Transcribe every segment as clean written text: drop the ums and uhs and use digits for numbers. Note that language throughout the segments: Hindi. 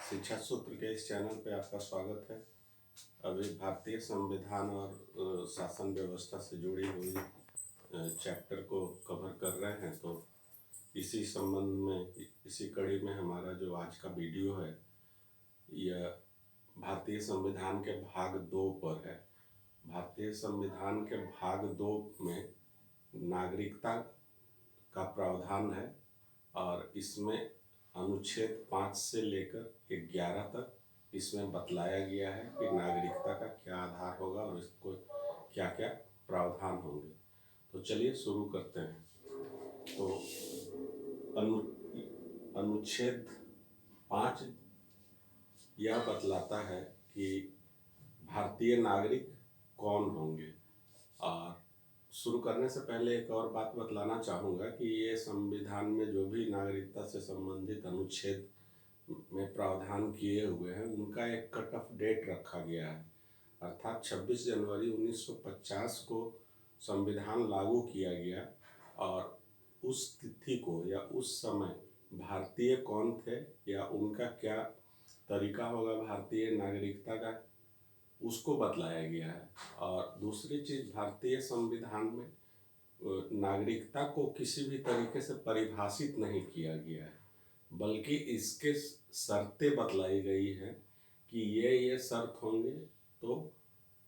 शिक्षा सूत्र के इस चैनल पे आपका स्वागत है। अभी भारतीय संविधान और शासन व्यवस्था से जुड़ी हुई चैप्टर को कवर कर रहे हैं। तो इसी संबंध में इसी कड़ी में हमारा जो आज का वीडियो है यह भारतीय संविधान के भाग 2 पर है। भारतीय संविधान के भाग 2 में नागरिकता का प्रावधान है और इसमें अनुच्छेद 5 से लेकर 11 तक इसमें बतलाया गया है कि नागरिकता का क्या आधार होगा और इसको क्या क्या प्रावधान होंगे। तो चलिए शुरू करते हैं। तो अनुच्छेद 5 यह बतलाता है कि भारतीय नागरिक कौन होंगे। और शुरू करने से पहले एक और बात बतलाना चाहूँगा कि ये संविधान में जो भी नागरिकता से संबंधित अनुच्छेद में प्रावधान किए हुए हैं उनका एक कट ऑफ डेट रखा गया है, अर्थात 26 जनवरी 1950 को संविधान लागू किया गया और उस तिथि को या उस समय भारतीय कौन थे या उनका क्या तरीका होगा भारतीय नागरिकता का उसको बतलाया गया है। और दूसरी चीज़, भारतीय संविधान में नागरिकता को किसी भी तरीके से परिभाषित नहीं किया गया है, बल्कि इसके शर्तें बतलाई गई हैं कि ये शर्त होंगे तो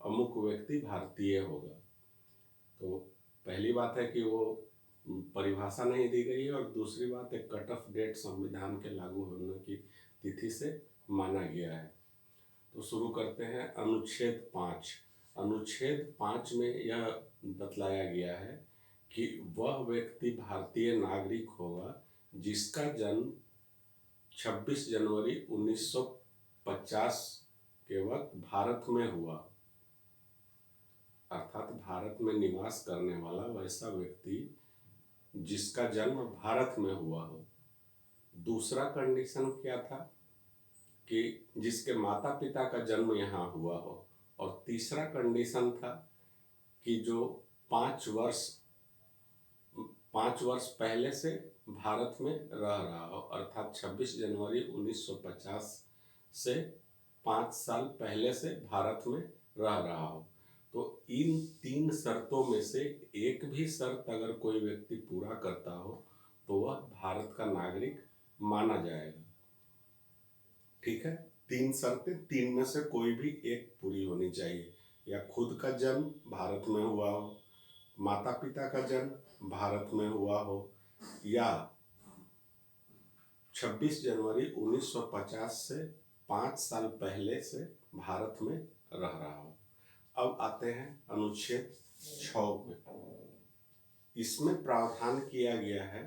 अमुक व्यक्ति भारतीय होगा। तो पहली बात है कि वो परिभाषा नहीं दी गई है और दूसरी बात एक कट ऑफ डेट संविधान के लागू होने की तिथि से माना गया है। तो शुरू करते हैं। अनुच्छेद 5। अनुच्छेद 5 में यह बतलाया गया है कि वह व्यक्ति भारतीय नागरिक होगा जिसका जन्म 26 जनवरी 1950 के वक्त भारत में हुआ, अर्थात भारत में निवास करने वाला वैसा व्यक्ति जिसका जन्म भारत में हुआ हो। दूसरा कंडीशन क्या था कि जिसके माता पिता का जन्म यहाँ हुआ हो। और तीसरा कंडीशन था कि जो 5 वर्ष पहले से भारत में रह रहा हो, अर्थात 26 जनवरी 1950 से 5 साल पहले से भारत में रह रहा हो। तो इन 3 शर्तों में से एक भी शर्त अगर कोई व्यक्ति पूरा करता हो तो वह भारत का नागरिक माना जाएगा। ठीक है, 3 शर्तें, 3 में से कोई भी एक पूरी होनी चाहिए। या खुद का जन्म भारत में हुआ हो, माता पिता का जन्म भारत में हुआ हो, या 26 जनवरी 1950 से 5 साल पहले से भारत में रह रहा हो। अब आते हैं अनुच्छेद 6 में। इसमें प्रावधान किया गया है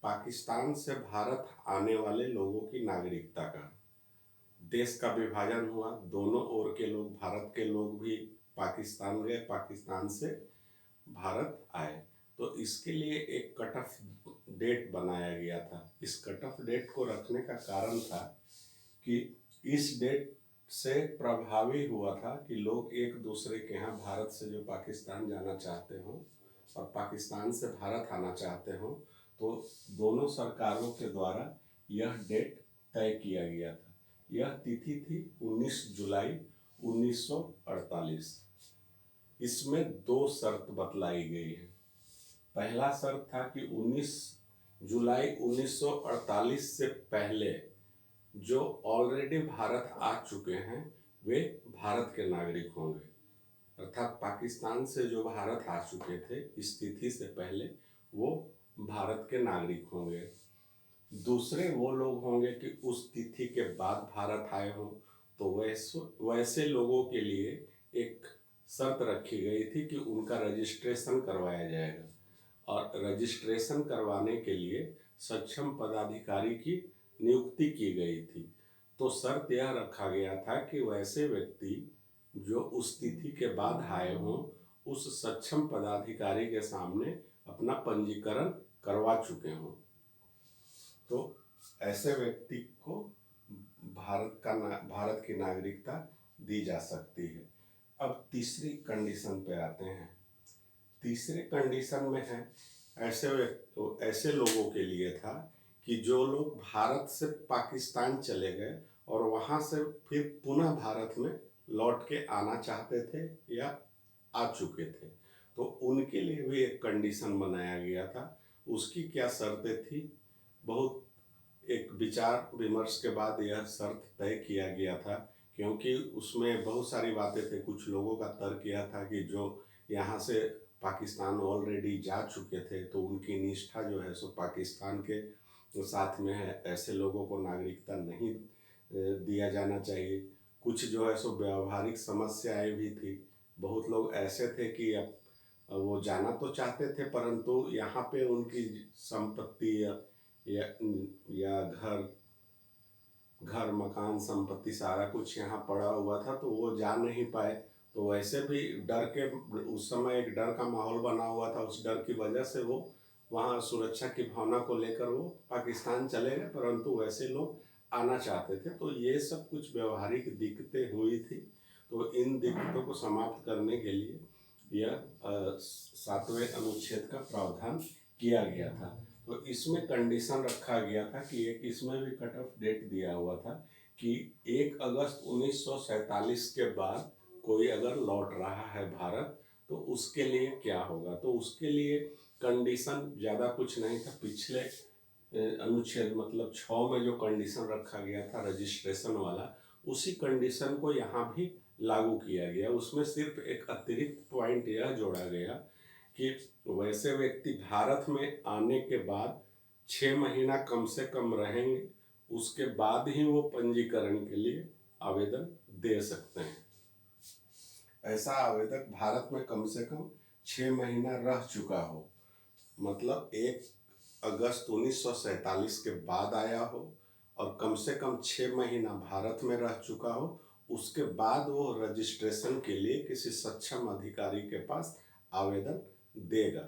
पाकिस्तान से भारत आने वाले लोगों की नागरिकता का। देश का विभाजन हुआ, दोनों ओर के लोग, भारत के लोग भी पाकिस्तान गए, पाकिस्तान से भारत आए। तो इसके लिए एक कट ऑफ डेट बनाया गया था। इस कट ऑफ डेट को रखने का कारण था कि इस डेट से प्रभावी हुआ था कि लोग एक दूसरे के यहाँ भारत से जो पाकिस्तान जाना चाहते हों और पाकिस्तान से भारत आना चाहते हों तो दोनों सरकारों के द्वारा यह डेट तय किया गया था। यह तिथि थी 19 जुलाई 1948। इसमें 2 शर्त बतलाई गई है। पहला शर्त था कि 19 जुलाई 1948 से पहले जो ऑलरेडी भारत आ चुके हैं वे भारत के नागरिक होंगे, अर्थात पाकिस्तान से जो भारत आ चुके थे इस तिथि से पहले वो भारत के नागरिक होंगे। दूसरे वो लोग होंगे कि उस तिथि के बाद भारत आए हों, तो वैसे लोगों के लिए एक शर्त रखी गई थी कि उनका रजिस्ट्रेशन करवाया जाएगा और रजिस्ट्रेशन करवाने के लिए सक्षम पदाधिकारी की नियुक्ति की गई थी। तो शर्त यह रखा गया था कि वैसे व्यक्ति जो उस तिथि के बाद आए हों उस सक्षम पदाधिकारी के सामने अपना पंजीकरण करवा चुके हों, तो ऐसे व्यक्ति को भारत की नागरिकता दी जा सकती है। अब तीसरी कंडीशन पे आते हैं। तीसरे कंडीशन में है ऐसे लोगों के लिए था कि जो लोग भारत से पाकिस्तान चले गए और वहाँ से फिर पुनः भारत में लौट के आना चाहते थे या आ चुके थे, तो उनके लिए भी एक कंडीशन बनाया गया था। उसकी क्या शर्तें थी, बहुत एक विचार विमर्श के बाद यह शर्त तय किया गया था, क्योंकि उसमें बहुत सारी बातें थे। कुछ लोगों का तर्क यह था कि जो यहाँ से पाकिस्तान ऑलरेडी जा चुके थे तो उनकी निष्ठा जो है सो पाकिस्तान के साथ में है, ऐसे लोगों को नागरिकता नहीं दिया जाना चाहिए। कुछ जो है सो व्यावहारिक समस्याएं भी थी। बहुत लोग ऐसे थे कि अब वो जाना तो चाहते थे, परंतु यहाँ पे उनकी संपत्ति या घर मकान संपत्ति सारा कुछ यहाँ पड़ा हुआ था, तो वो जा नहीं पाए। तो वैसे भी डर के, उस समय एक डर का माहौल बना हुआ था, उस डर की वजह से वो वहाँ सुरक्षा की भावना को लेकर वो पाकिस्तान चले गए, परंतु वैसे लोग आना चाहते थे। तो ये सब कुछ व्यवहारिक दिक्कतें हुई थी। तो इन दिक्कतों को समाप्त करने के लिए यह 7वें अनुच्छेद का प्रावधान किया गया था। तो इसमें कंडीशन रखा गया था कि एक इसमें भी कट ऑफ डेट दिया हुआ था कि 1 अगस्त 1947 के बाद कोई अगर लौट रहा है भारत तो उसके लिए क्या होगा। तो उसके लिए कंडीशन ज़्यादा कुछ नहीं था। पिछले अनुच्छेद मतलब 6 में जो कंडीशन रखा गया था रजिस्ट्रेशन वाला, उसी कंडीशन को यहाँ भी लागू किया गया। उसमें सिर्फ एक अतिरिक्त पॉइंट यह जोड़ा गया कि वैसे व्यक्ति भारत में आने के बाद 6 महीना कम से कम रहेंगे, उसके बाद ही वो पंजीकरण के लिए आवेदन दे सकते हैं। ऐसा आवेदक भारत में कम से कम 6 महीना रह चुका हो, मतलब 1 अगस्त 1947 के बाद आया हो और कम से कम 6 महीना भारत में रह चुका हो, उसके बाद वो रजिस्ट्रेशन के लिए किसी सक्षम अधिकारी के पास आवेदन देगा।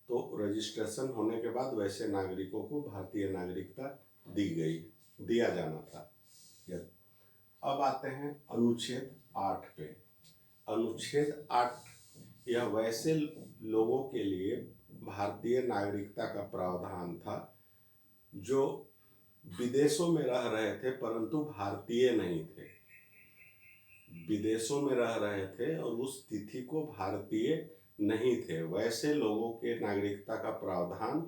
तो रजिस्ट्रेशन होने के बाद वैसे नागरिकों को भारतीय नागरिकता दिया जाना था। अब आते हैं अनुच्छेद 8 पे। अनुच्छेद 8 यह वैसे लोगों के लिए भारतीय नागरिकता का प्रावधान था जो विदेशों में रह रहे थे परंतु भारतीय नहीं थे। विदेशों में रह रहे थे और उस तिथि को भारतीय नहीं थे, वैसे लोगों के नागरिकता का प्रावधान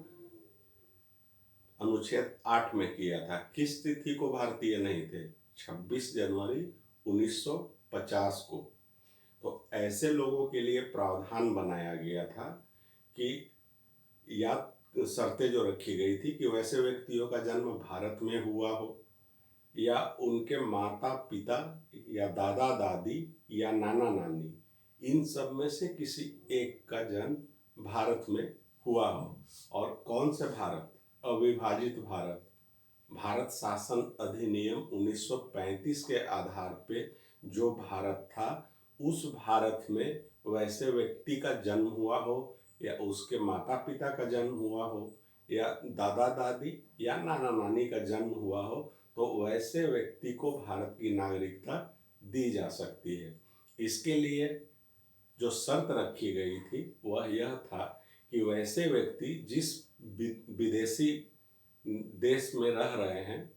अनुच्छेद 8 में किया था। किस तिथि को भारतीय नहीं थे? 26 जनवरी 1950 को। तो ऐसे लोगों के लिए प्रावधान बनाया गया था कि या शर्तें जो रखी गई थी कि वैसे व्यक्तियों का जन्म भारत में हुआ हो या उनके माता पिता या दादा दादी या नाना नानी, इन सब में से किसी एक का जन्म भारत में हुआ हो। और कौन से भारत? अविभाजित भारत। भारत शासन अधिनियम 1935 के आधार पे जो भारत था, उस भारत में वैसे व्यक्ति का जन्म हुआ हो या उसके माता पिता का जन्म हुआ हो या दादा दादी या नाना नानी का जन्म हुआ हो, तो वैसे व्यक्ति को भारत की नागरिकता दी जा सकती है। इसके लिए जो शर्त रखी गई थी वह यह था कि वैसे व्यक्ति जिस विदेशी देश में रह रहे हैं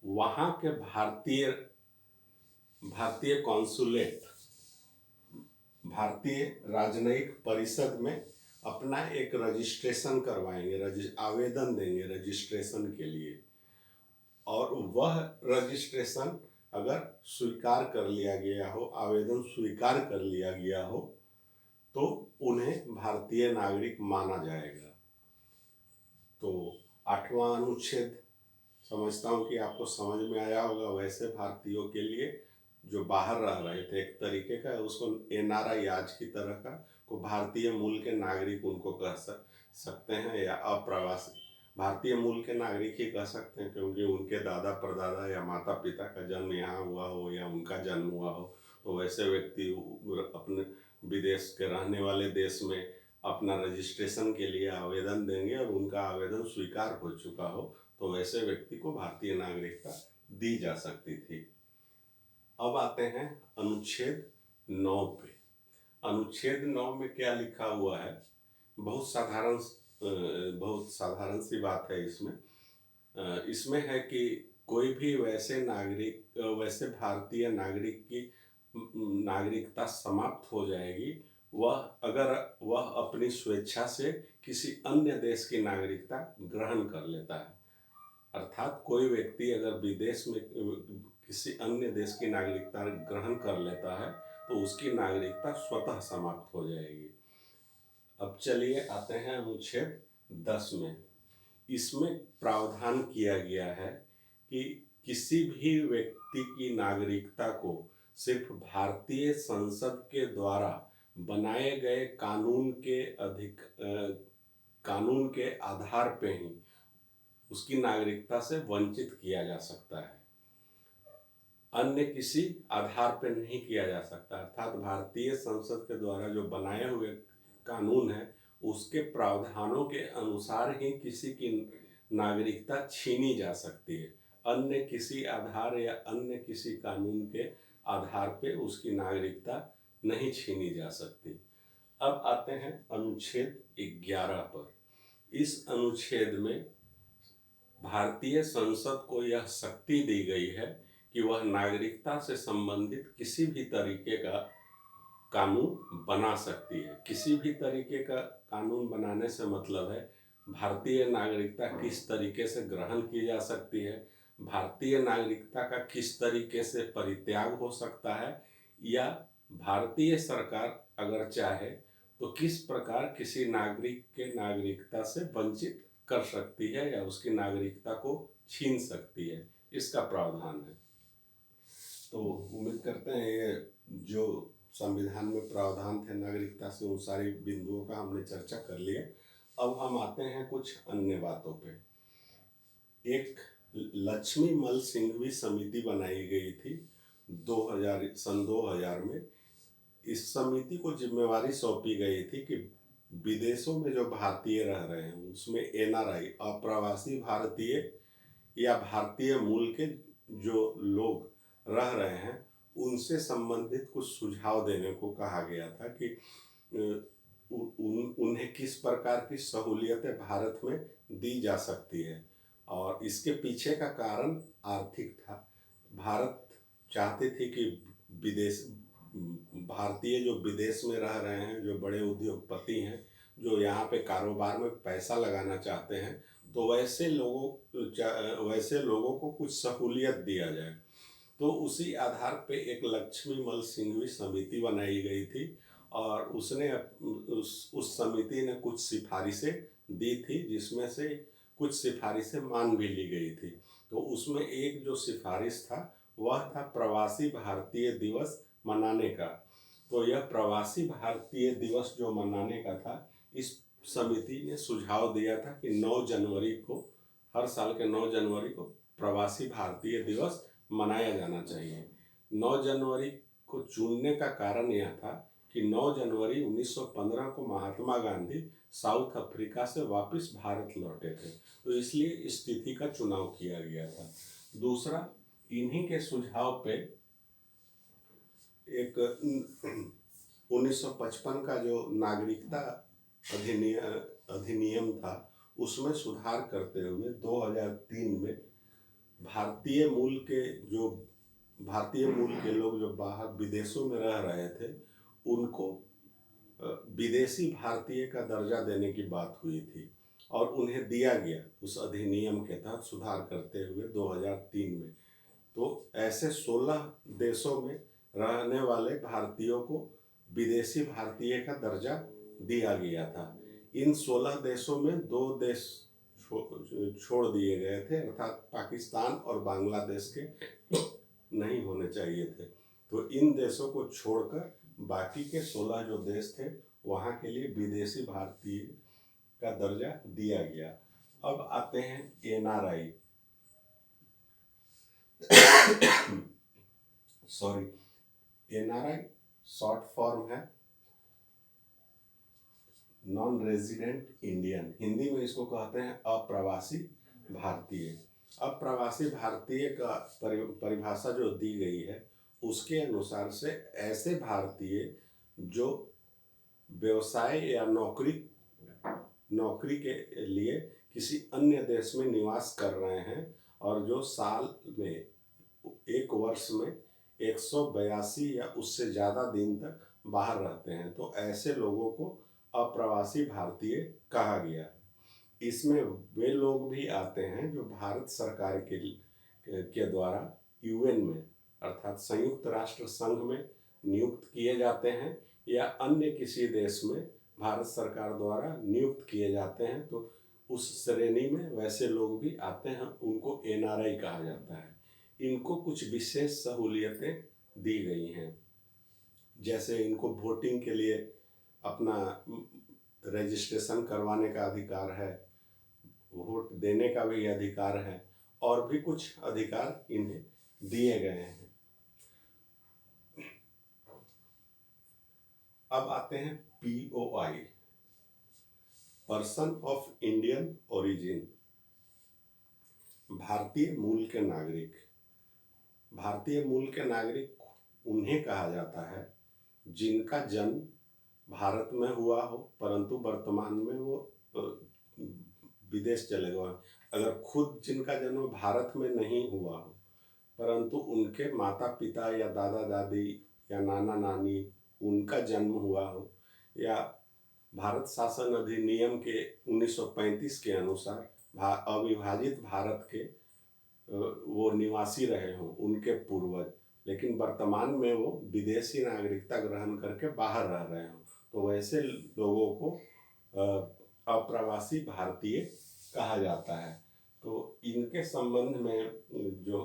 वहाँ के भारतीय कॉन्सुलेट, भारतीय राजनयिक परिषद में अपना एक रजिस्ट्रेशन करवाएंगे, आवेदन देंगे रजिस्ट्रेशन के लिए। और वह रजिस्ट्रेशन अगर स्वीकार कर लिया गया हो, आवेदन स्वीकार कर लिया गया हो, तो उन्हें भारतीय नागरिक माना जाएगा। तो 8वां अनुच्छेद समझता हूँ कि आपको समझ में आया होगा। वैसे भारतीयों के लिए जो बाहर रह रहे थे, एक तरीके का उसको NRI आज की तरह का को भारतीय मूल के नागरिक उनको कह सकते हैं या अप्रवासी। भारतीय मूल के नागरिक ही कह सकते हैं क्योंकि उनके दादा परदादा या माता पिता का जन्म यहाँ हुआ हो या उनका जन्म हुआ हो। तो वैसे व्यक्ति अपने विदेश के रहने वाले देश में अपना रजिस्ट्रेशन के लिए आवेदन देंगे और उनका आवेदन स्वीकार हो चुका हो तो वैसे व्यक्ति को भारतीय नागरिकता दी जा सकती थी। अब आते हैं अनुच्छेद 9 पे। अनुच्छेद 9 में क्या लिखा हुआ है? बहुत साधारण सी बात है इसमें। इसमें है कि कोई भी वैसे भारतीय नागरिक की नागरिकता समाप्त हो जाएगी वह अगर वह अपनी स्वेच्छा से किसी अन्य देश की नागरिकता ग्रहण कर लेता है। अर्थात कोई व्यक्ति अगर विदेश में किसी अन्य देश की नागरिकता ग्रहण कर लेता है तो उसकी नागरिकता स्वतः समाप्त हो जाएगी। अब चलिए आते हैं अनुच्छेद 10 में। इसमें प्रावधान किया गया है कि किसी भी व्यक्ति की नागरिकता को सिर्फ भारतीय संसद के द्वारा बनाए गए कानून के आधार पे ही उसकी नागरिकता से वंचित किया जा सकता है, अन्य किसी आधार पर नहीं किया जा सकता। अर्थात भारतीय संसद के द्वारा जो बनाए हुए कानून है उसके प्रावधानों के अनुसार ही किसी की नागरिकता छीनी जा सकती है, अन्य किसी आधार या अन्य किसी कानून के आधार पे उसकी नागरिकता नहीं छीनी जा सकती। अब आते हैं अनुच्छेद 11 पर। इस अनुच्छेद में भारतीय संसद को यह शक्ति दी गई है कि वह नागरिकता से संबंधित किसी भी तरीके का कानून बना सकती है। किसी भी तरीके का कानून बनाने से मतलब है भारतीय नागरिकता किस तरीके से ग्रहण की जा सकती है, भारतीय नागरिकता का किस तरीके से परित्याग हो सकता है, या भारतीय सरकार अगर चाहे तो किस प्रकार किसी नागरिक के नागरिकता से वंचित कर सकती है या उसकी नागरिकता को छीन सकती है, इसका प्रावधान है। तो उम्मीद करते हैं ये जो संविधान में प्रावधान थे नागरिकता से उन सारी बिंदुओं का हमने चर्चा कर लिया। अब हम आते हैं कुछ अन्य बातों पे। एक लक्ष्मी मल सिंघवी समिति बनाई गई थी 2000 में। इस समिति को जिम्मेवारी सौंपी गई थी कि विदेशों में जो भारतीय रह रहे हैं उसमें एनआरआई अप्रवासी भारतीय या भारतीय मूल के जो लोग रह रहे हैं उनसे संबंधित कुछ सुझाव देने को कहा गया था कि उन्हें किस प्रकार की सहूलियतें भारत में दी जा सकती है। और इसके पीछे का कारण आर्थिक था। भारत चाहते थे कि भारतीय जो विदेश में रह रहे हैं, जो बड़े उद्योगपति हैं, जो यहाँ पे कारोबार में पैसा लगाना चाहते हैं, तो वैसे लोगों को कुछ सहूलियत दिया जाए। तो उसी आधार पे एक लक्ष्मी मल सिंघवी समिति बनाई गई थी और उसने उस समिति ने कुछ सिफारिशें दी थी, जिसमें से कुछ सिफारिशें मान भी ली गई थी। तो उसमें एक जो सिफारिश था वह था प्रवासी भारतीय दिवस मनाने का। तो यह प्रवासी भारतीय दिवस जो मनाने का था, इस समिति ने सुझाव दिया था कि 9 जनवरी को, हर साल के 9 जनवरी को प्रवासी भारतीय दिवस मनाया जाना चाहिए। 9 जनवरी को चुनने का कारण यह था कि 9 जनवरी 1915 को महात्मा गांधी साउथ अफ्रीका से वापस भारत लौटे थे, तो इसलिए इस तिथि का चुनाव किया गया था। दूसरा, इन्हीं के सुझाव पे एक 1955 का जो नागरिकता अधिनियम था उसमें सुधार करते हुए 2003 में भारतीय मूल के लोग जो बाहर विदेशों में रह रहे थे उनको विदेशी भारतीय का दर्जा देने की बात हुई थी और उन्हें दिया गया उस अधिनियम के तहत सुधार करते हुए 2003 में। तो ऐसे 16 देशों में रहने वाले भारतीयों को विदेशी भारतीय का दर्जा दिया गया था। इन 16 देशों में 2 देश छोड़ दिए गए थे, अर्थात पाकिस्तान और बांग्लादेश के नहीं होने चाहिए थे। तो इन देशों को छोड़कर बाकी के 16 जो देश थे वहाँ के लिए विदेशी भारतीय का दर्जा दिया गया। अब आते हैं एनआरआई एनआरआई शॉर्ट फॉर्म है नॉन रेजिडेंट इंडियन, हिंदी में इसको कहते हैं अप्रवासी भारतीय। अप्रवासी भारतीय का परिभाषा जो दी गई है उसके अनुसार से ऐसे भारतीय जो व्यवसाय या नौकरी के लिए किसी अन्य देश में निवास कर रहे हैं और जो साल में एक वर्ष में 182 या उससे ज़्यादा दिन तक बाहर रहते हैं, तो ऐसे लोगों को अप्रवासी भारतीय कहा गया। इसमें वे लोग भी आते हैं जो भारत सरकार के द्वारा यूएन में अर्थात संयुक्त राष्ट्र संघ में नियुक्त किए जाते हैं या अन्य किसी देश में भारत सरकार द्वारा नियुक्त किए जाते हैं, तो उस श्रेणी में वैसे लोग भी आते हैं, उनको एनआरआई कहा जाता है। इनको कुछ विशेष सहूलियतें दी गई हैं, जैसे इनको वोटिंग के लिए अपना रजिस्ट्रेशन करवाने का अधिकार है, वोट देने का भी अधिकार है, और भी कुछ अधिकार इन्हें दिए गए हैं। अब आते हैं POI, person of Indian origin, भारतीय मूल के नागरिक। भारतीय मूल के नागरिक उन्हें कहा जाता है जिनका जन्म भारत में हुआ हो, परंतु वर्तमान में वो विदेश चले गए। अगर खुद जिनका जन्म भारत में नहीं हुआ हो, परंतु उनके माता पिता या दादा दादी या नाना नानी उनका जन्म हुआ हो, या भारत शासन अधिनियम के 1935 के अनुसार अविभाजित भारत के वो निवासी रहे हों, उनके पूर्वज, लेकिन वर्तमान में वो विदेशी नागरिकता ग्रहण करके बाहर रह रहे हों, तो वैसे लोगों को अप्रवासी भारतीय कहा जाता है। तो इनके संबंध में जो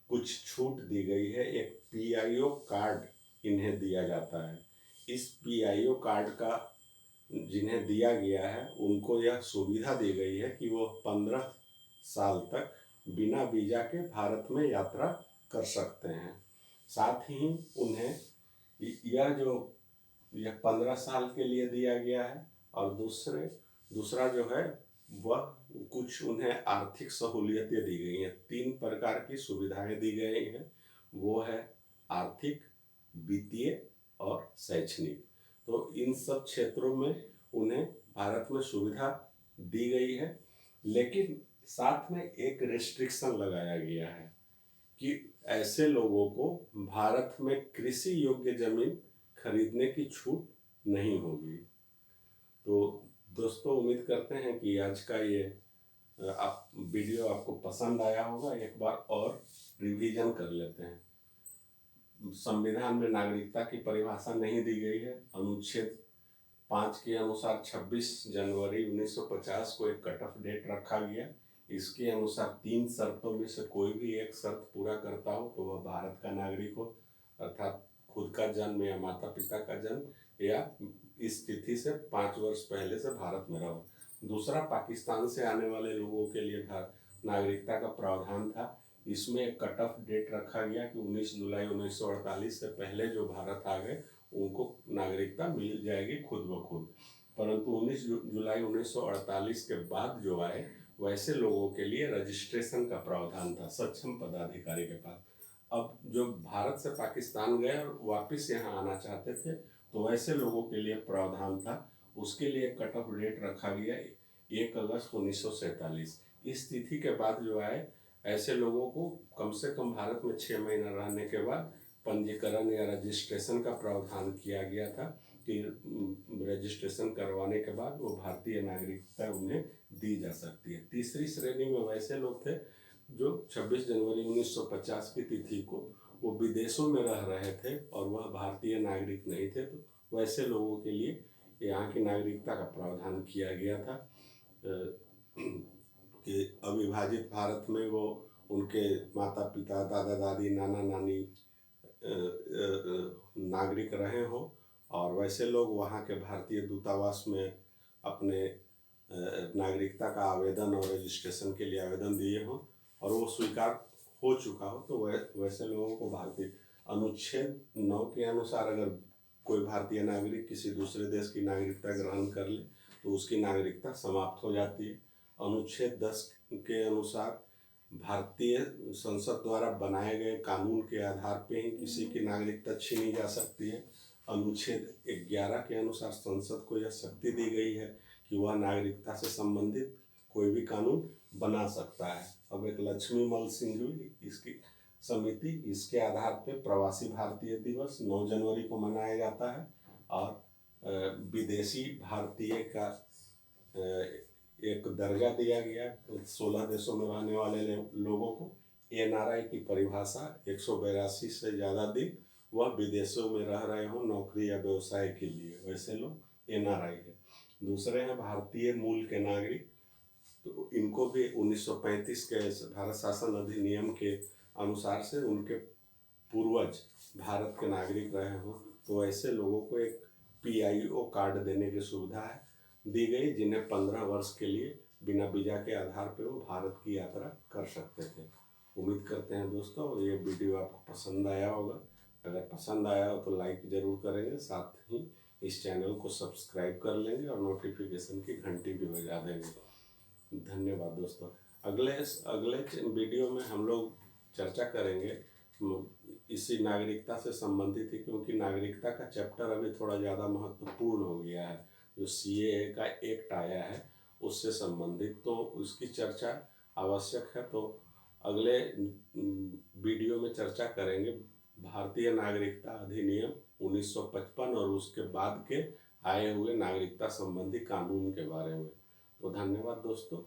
कुछ छूट दी गई है, एक पीआईओ कार्ड इन्हें दिया जाता है। इस पीआईओ कार्ड का जिन्हें दिया गया है उनको यह सुविधा दी गई है कि वो 15 साल तक बिना वीज़ा के भारत में यात्रा कर सकते हैं। साथ ही उन्हें यह 15 साल के लिए दिया गया है, और दूसरा जो है वह कुछ उन्हें आर्थिक सहूलियतें दी गई हैं। 3 प्रकार की सुविधाएं दी गई हैं, वो है आर्थिक, वित्तीय और शैक्षणिक। तो इन सब क्षेत्रों में उन्हें भारत में सुविधा दी गई है, लेकिन साथ में एक रेस्ट्रिक्शन लगाया गया है कि ऐसे लोगों को भारत में कृषि योग्य जमीन खरीदने की छूट नहीं होगी। तो दोस्तों, उम्मीद करते हैं कि आज का ये वीडियो आपको पसंद आया होगा। एक बार और रिवीजन कर लेते हैं। संविधान में नागरिकता की परिभाषा नहीं दी गई है। अनुच्छेद 5 के अनुसार 26 जनवरी 1950 को एक कट ऑफ डेट रखा गया। इसके अनुसार 3 शर्तों में से कोई भी एक शर्त पूरा करता हो तो वह भारत का नागरिक हो, अर्थात खुद का जन्म या माता पिता का जन्म, या इस तिथि से 5 वर्ष पहले से भारत में रहो। दूसरा, पाकिस्तान से आने वाले लोगों के लिए नागरिकता का प्रावधान था। इसमें एक कट ऑफ डेट रखा गया कि 19 जुलाई 1948 से पहले जो भारत आ गए उनको नागरिकता मिल जाएगी खुद ब खुद। परंतु 19 जुलाई 1948 के बाद जो आए वैसे लोगों के लिए रजिस्ट्रेशन का प्रावधान था सक्षम पदाधिकारी के पास। अब जो भारत से पाकिस्तान गए और वापस यहाँ आना चाहते थे तो वैसे लोगों के लिए प्रावधान था। उसके लिए कट ऑफ डेट रखा गया 1 अगस्त 1947। इस तिथि के बाद जो आए ऐसे लोगों को कम से कम भारत में 6 महीना रहने के बाद पंजीकरण या रजिस्ट्रेशन का प्रावधान किया गया था कि रजिस्ट्रेशन करवाने के बाद वो भारतीय नागरिकता उन्हें दी जा सकती है। तीसरी श्रेणी में वैसे लोग थे जो 26 जनवरी 1950 की तिथि को वो विदेशों में रह रहे थे और वह भारतीय नागरिक नहीं थे, तो वैसे लोगों के लिए यहाँ की नागरिकता का प्रावधान किया गया था कि अविभाजित भारत में वो उनके माता पिता, दादा दादी, नाना नानी नागरिक रहे हों, और वैसे लोग वहाँ के भारतीय दूतावास में अपने नागरिकता का आवेदन और रजिस्ट्रेशन के लिए आवेदन दिए हों और वो स्वीकार हो चुका हो, तो वैसे लोगों को भारतीय अनुच्छेद 9 के अनुसार अगर कोई भारतीय नागरिक किसी दूसरे देश की नागरिकता ग्रहण कर ले तो उसकी नागरिकता समाप्त हो जाती है। अनुच्छेद 10 के अनुसार भारतीय संसद द्वारा बनाए गए कानून के आधार पर ही किसी की नागरिकता छीनी जा सकती है। अनुच्छेद 11 के अनुसार संसद को यह शक्ति दी गई है कि वह नागरिकता से संबंधित कोई भी कानून बना सकता है। अब एक लक्ष्मीमल सिंह इसकी समिति, इसके आधार पर प्रवासी भारतीय दिवस 9 जनवरी को मनाया जाता है और विदेशी भारतीय का एक दर्जा दिया गया 16 देशों में रहने वाले लोगों को। एनआरआई की परिभाषा 182 से ज़्यादा दिन वह विदेशों में रह रहे हों नौकरी या व्यवसाय के लिए, वैसे लोग एनआरआई है। दूसरे हैं भारतीय मूल के नागरिक, तो इनको भी 1935 के भारत शासन अधिनियम के अनुसार से उनके पूर्वज भारत के नागरिक रहे हों तो ऐसे लोगों को एक PIO कार्ड देने की सुविधा दी गई, जिन्हें 15 वर्ष के लिए बिना वीज़ा के आधार पर वो भारत की यात्रा कर सकते थे। उम्मीद करते हैं दोस्तों ये वीडियो आपको पसंद आया होगा। अगर पसंद आया हो तो लाइक ज़रूर करेंगे, साथ ही इस चैनल को सब्सक्राइब कर लेंगे और नोटिफिकेशन की घंटी भी बजा देंगे। धन्यवाद दोस्तों। अगले वीडियो में हम लोग चर्चा करेंगे इसी नागरिकता से संबंधित ही, क्योंकि नागरिकता का चैप्टर अभी थोड़ा ज़्यादा महत्वपूर्ण हो गया है। जो CAA का एक्ट आया है उससे संबंधित, तो उसकी चर्चा आवश्यक है। तो अगले वीडियो में चर्चा करेंगे भारतीय नागरिकता अधिनियम 1955 और उसके बाद के आए हुए नागरिकता संबंधी कानून के बारे में। तो धन्यवाद दोस्तों।